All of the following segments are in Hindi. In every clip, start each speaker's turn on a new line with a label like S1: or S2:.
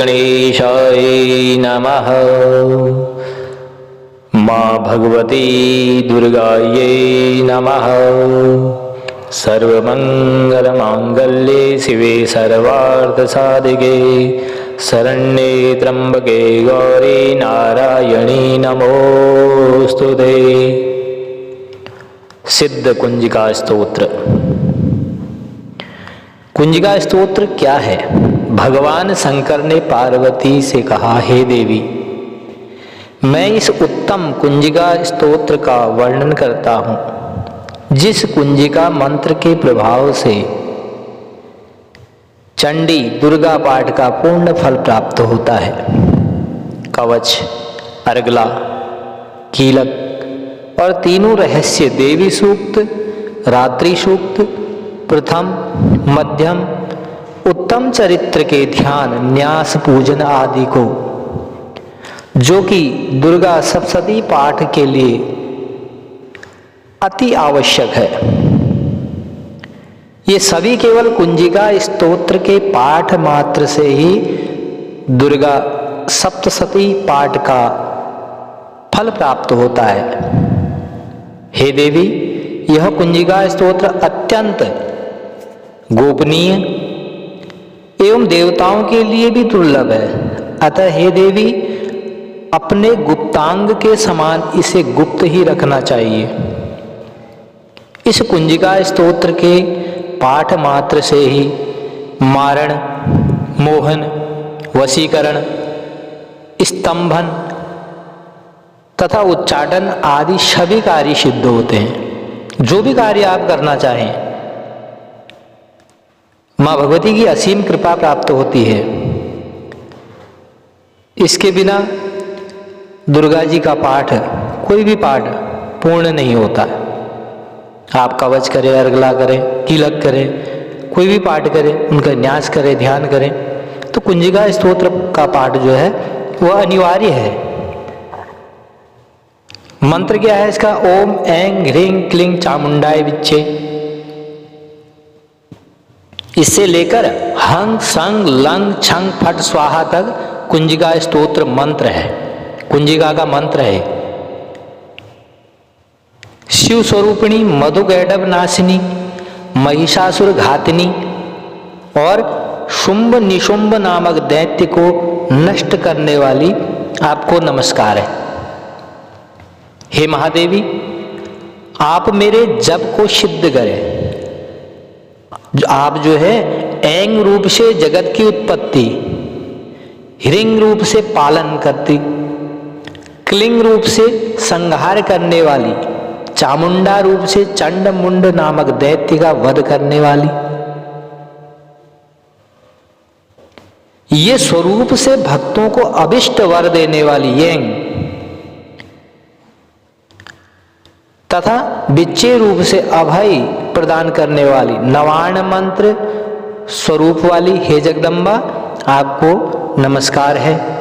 S1: गणेशाय नमः। माँ भगवती दुर्गायै नमः। सर्वमंगलमांगल्ये शिवे सर्वार्थसाधिके शरण्ये त्र्यंबके गौरी नारायणी नमोस्तुते। सिद्ध कुंजिका स्तोत्र। कुंजिका स्तोत्र क्या है? भगवान शंकर ने पार्वती से कहा, हे देवी, मैं इस उत्तम कुंजिका स्तोत्र का वर्णन करता हूँ, जिस कुंजिका मंत्र के प्रभाव से चंडी दुर्गा पाठ का पूर्ण फल प्राप्त होता है। कवच, अर्गला, कीलक और तीनों रहस्य देवी सूक्त, रात्रि सूक्त, प्रथम, मध्यम, उत्तम चरित्र के ध्यान, न्यास, पूजन आदि को, जो कि दुर्गा सप्तशती पाठ के लिए अति आवश्यक है, ये सभी केवल कुंजिका स्तोत्र के पाठ मात्र से ही दुर्गा सप्तशती पाठ का फल प्राप्त होता है। हे देवी, यह कुंजिका स्तोत्र अत्यंत गोपनीय एवं देवताओं के लिए भी दुर्लभ है। अतः हे देवी, अपने गुप्तांग के समान इसे गुप्त ही रखना चाहिए। इस कुंजिका स्तोत्र के पाठ मात्र से ही मारण, मोहन, वशीकरण, स्तंभन तथा उच्चाटन आदि सभी कार्य सिद्ध होते हैं। जो भी कार्य आप करना चाहें, माँ भगवती की असीम कृपा प्राप्त होती है। इसके बिना दुर्गा जी का पाठ, कोई भी पाठ पूर्ण नहीं होता। आप कवच करें, अर्गला करें, कीलक करें, कोई भी पाठ करें, उनका न्यास करें, ध्यान करें, तो कुंजिका स्तोत्र का पाठ जो है वह अनिवार्य है। मंत्र क्या है इसका? ओम ऐं ह्रीं क्लीं चामुंडाय विच्चे। इससे लेकर हंग संग लंग छंग फट स्वाहा तक कुंजिका स्तोत्र मंत्र है, कुंजिका का मंत्र है। शिव स्वरूपिणी, मधुकैटभ नाशिनी, महिषासुर घातिनी और शुंभ निशुंभ नामक दैत्य को नष्ट करने वाली आपको नमस्कार है। हे महादेवी, आप मेरे जप को सिद्ध करें। आप जो है ऐंग रूप से जगत की उत्पत्ति, ह्रीं रूप से पालन करती, क्लीं रूप से संहार करने वाली, चामुंडा रूप से चंड मुंड नामक दैत्य का वध करने वाली, ये स्वरूप से भक्तों को अभिष्ट वर देने वाली येंग तथा बिच्चे रूप से अभय प्रदान करने वाली, नवाण मंत्र स्वरूप वाली हे जगदम्बा, आपको नमस्कार है।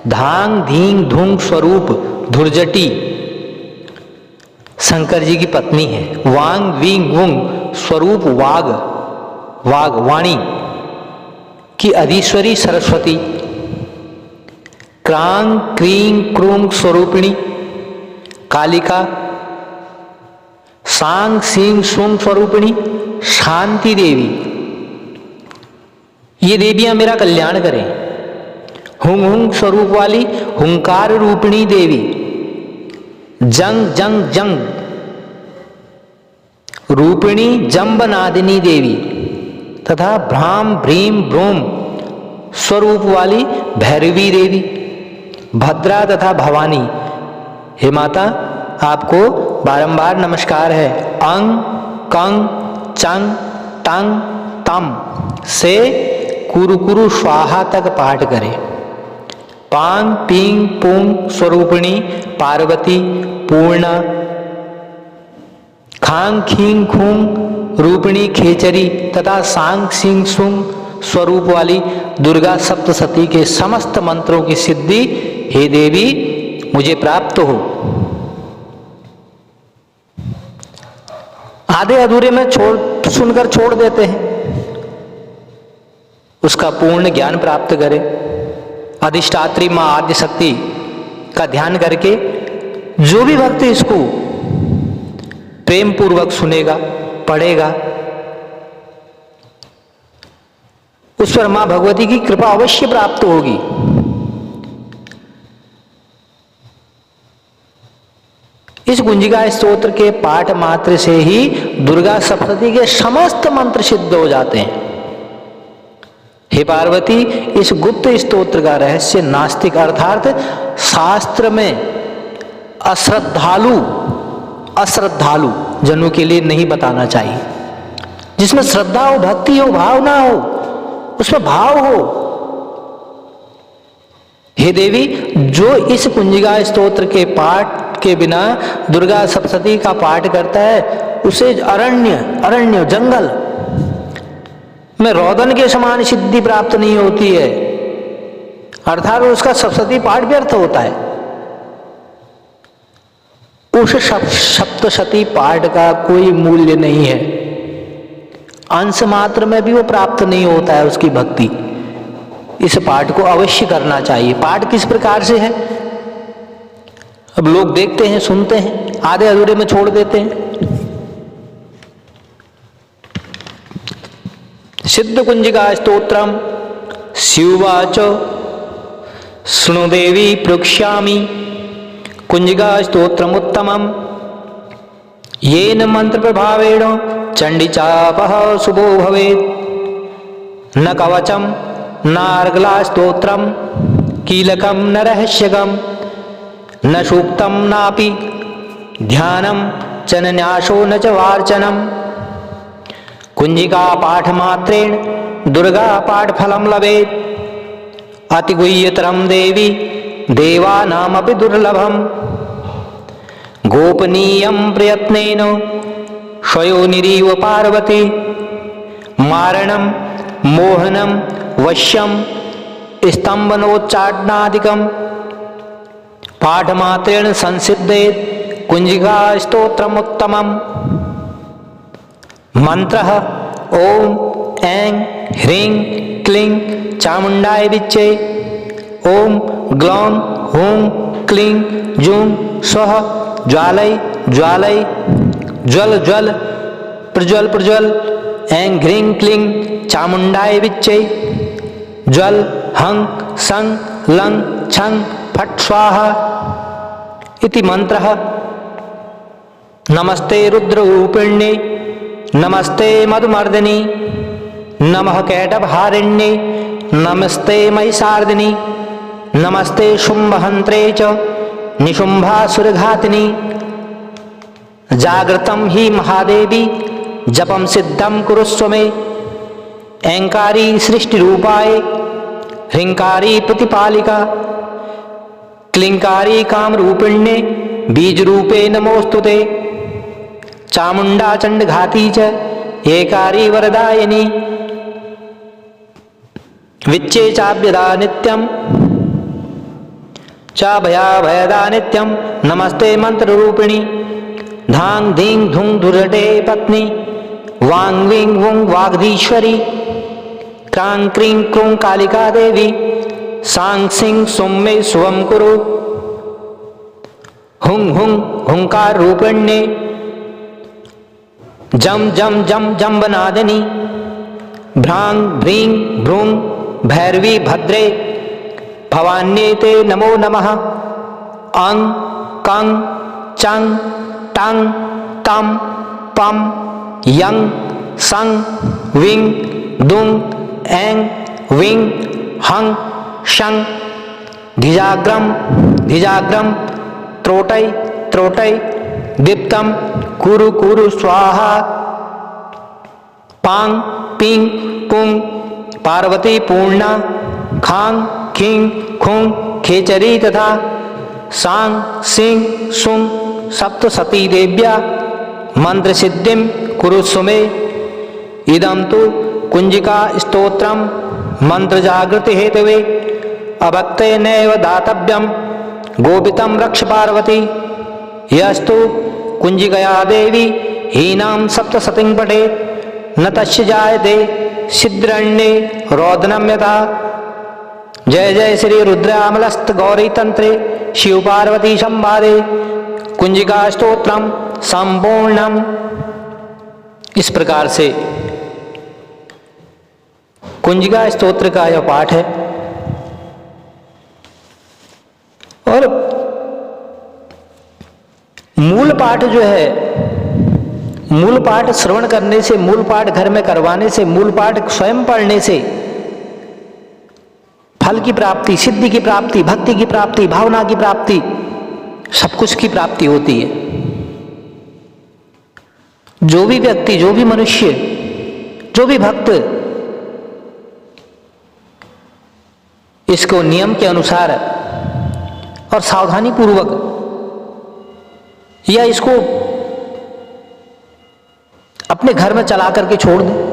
S1: धांग धींग धुंग स्वरूप धुर्जटी शंकर जी की पत्नी है। वांग वींग वुंग स्वरूप वाग, वाणी की अधीश्वरी सरस्वती। क्रांग क्रीं क्रूंग स्वरूपिणी कालिका। सांग सींग सूंग स्वरूपिणी शांति देवी। ये देवियां मेरा कल्याण करें। हुंग हुंग स्वरूप वाली हुंकार रूपिणी देवी। जंग जंग जंग रूपिणी जंबनादिनी देवी तथा भ्राम भ्रीम भ्रूम स्वरूप वाली भैरवी देवी। भद्रा तथा भवानी। हे माता, आपको बारंबार नमस्कार है। अंग कंग चंग टंग तम से कुरु स्वाहा तक पाठ करें। पांग पींग पूंग स्वरूपिणी पार्वती पूर्णा। खांग खींग खूंग रूपिणी खेचरी तथा सांग सिंग सुंग स्वरूप वाली दुर्गा सप्तशती के समस्त मंत्रों की सिद्धि हे देवी मुझे प्राप्त हो। आधे अधूरे में सुनकर छोड़ देते हैं, उसका पूर्ण ज्ञान प्राप्त करें। अधिष्ठात्री माँ आद्य शक्ति का ध्यान करके जो भी भक्त इसको प्रेम पूर्वक सुनेगा, पढ़ेगा, उस पर मां भगवती की कृपा अवश्य प्राप्त होगी। इस कुंजिका स्तोत्र के पाठ मात्र से ही दुर्गा सप्तशती के समस्त मंत्र सिद्ध हो जाते हैं। हे पार्वती, इस गुप्त स्तोत्र का रहस्य नास्तिक अर्थात शास्त्र में अश्रद्धालु जनों के लिए नहीं बताना चाहिए। जिसमें श्रद्धा हो, भक्ति हो, भावना हो, उसमें भाव हो। हे देवी, जो इस कुंजिका स्तोत्र के पाठ के बिना दुर्गा सप्तशती का पाठ करता है, उसे अरण्य जंगल में रोदन के समान सिद्धि प्राप्त नहीं होती है, अर्थात उसका सप्तशती पाठ व्यर्थ होता है। उस सप्तशती पाठ का कोई मूल्य नहीं है, अंश मात्र में भी वो प्राप्त नहीं होता है उसकी भक्ति। इस पाठ को अवश्य करना चाहिए। पाठ किस प्रकार से है, अब लोग देखते हैं, सुनते हैं, आधे अधूरे में छोड़ देते हैं। सिद्ध कुंजिका स्तोत्रम शिववाच शृणु देवी प्रोक्ष्यामि कुंजिका स्तोत्रम उत्तमम येन मंत्र प्रभावेण चंडी चापः शुभो भवेत् न कवचम न अर्गला स्तोत्रम कीलकम न रहस्यकम न सूक्तम नापि ध्यानम च न न्यासो न च वार्चनम कुंजिका पाठ मात्रेण दुर्गा पाठ फलम लभेत् अतिगुह्यतरम देवी देवानामपि दुर्लभम गोपनीयं प्रयत्नेन स्वयोनिरीव पार्वती मारणं मोहनं वश्यं स्तंभनोच्चाटनादिकं पाठमात्रेण संसिद्धेत् कुंजिका स्तोत्रमुत्तमम् मंत्रः ओम ऐं ह्रीं क्लीं चामुंडाय विच्चे ओम ग्लौं हूं क्लीं जूं स्वः ज्वालय ज्वालय ज्वल ज्वल प्रज्वल प्रज्वल ऐं ह्रीं क्लीं चामुंडाय विच्चे ज्वल हं सं लं छं फट स्वाहा इति मंत्रः। नमस्ते रुद्ररूपिण्ये नमस्ते मधुमर्दिनी नमः कैटभारिण्ये नमस्ते महिषार्दिनी नमस्ते शुंभहंत्रे च निशुंभासुरघातिनी जागृतं हि महादेवी जपं सिद्धं कुरुस्व मे ऐंकारी सृष्टिरूपाय ह्रींकारी प्रतिपालिका क्लींकारी कामरूपिण्ये बीजरूपे नमोस्तुते चामुंडा चंडघाती च एकारी वरदायिनी विच्चे चाभ्यदा नित्यं चाभयाभयदा नित्यं नमस्ते मंत्ररूपिणी धांग धींग धुंग धुरटे पत्नी वांग विंग वुंग वाग्धीश्वरी क्रांग क्रीं क्रूं कालिका देवी सांग सिंह सुम मे शुभम कुरु हुंग हुंग हुंकार रूपिण्ये जम जम जम जम्बनादिनी भ्रांग भ्रीं भ्रूं भैरवी भद्रे भवान्ये ते नमो नमः अंग कंग चंग टंग तम पम यंग संग विंग दुंग ऐंग विंग हंग शंग धिजाग्रम धिजाग्रम त्रोटय त्रोटय दीप्तम कुरु कुरु स्वाहा पांग पिंग पुंग पार्वती पूर्णा खांग खिंग खुंग खेचरी तथा सांग सिंह सुंग सप्तशती देव्या मंत्र सिद्धिम कुरुस्व मे इदं तु कुंजिका स्तोत्रम मंत्र जागृति हेतवे अभक्ते नैव दातव्यम गोपितं रक्ष पार्वती यस्तु कुंजिकया देवी हीनां सप्तशतीं पठेत् न तस्य जायते सिद्रण्ये रोदनं यथा जय जय श्री रुद्रामलस्त गौरी तंत्रे शिव पार्वती संवादे कुंजिका स्तोत्रम संपूर्णम। इस प्रकार से कुंजिका स्तोत्र का यह पाठ है। और मूल पाठ जो है, मूल पाठ श्रवण करने से, मूल पाठ घर में करवाने से, मूल पाठ स्वयं पढ़ने से फल की प्राप्ति, सिद्धि की प्राप्ति, भक्ति की प्राप्ति, भावना की प्राप्ति, सब कुछ की प्राप्ति होती है। जो भी व्यक्ति, जो भी मनुष्य, जो भी भक्त इसको नियम के अनुसार और सावधानी पूर्वक या इसको अपने घर में चला करके छोड़ दे,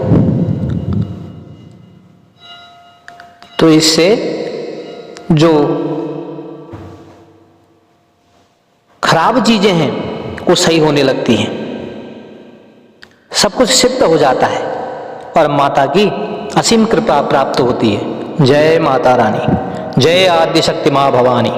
S1: तो इससे जो खराब चीजें हैं वो सही होने लगती हैं, सब कुछ सिद्ध हो जाता है और माता की असीम कृपा प्राप्त होती है। जय माता रानी, जय आद्य शक्ति मां भवानी।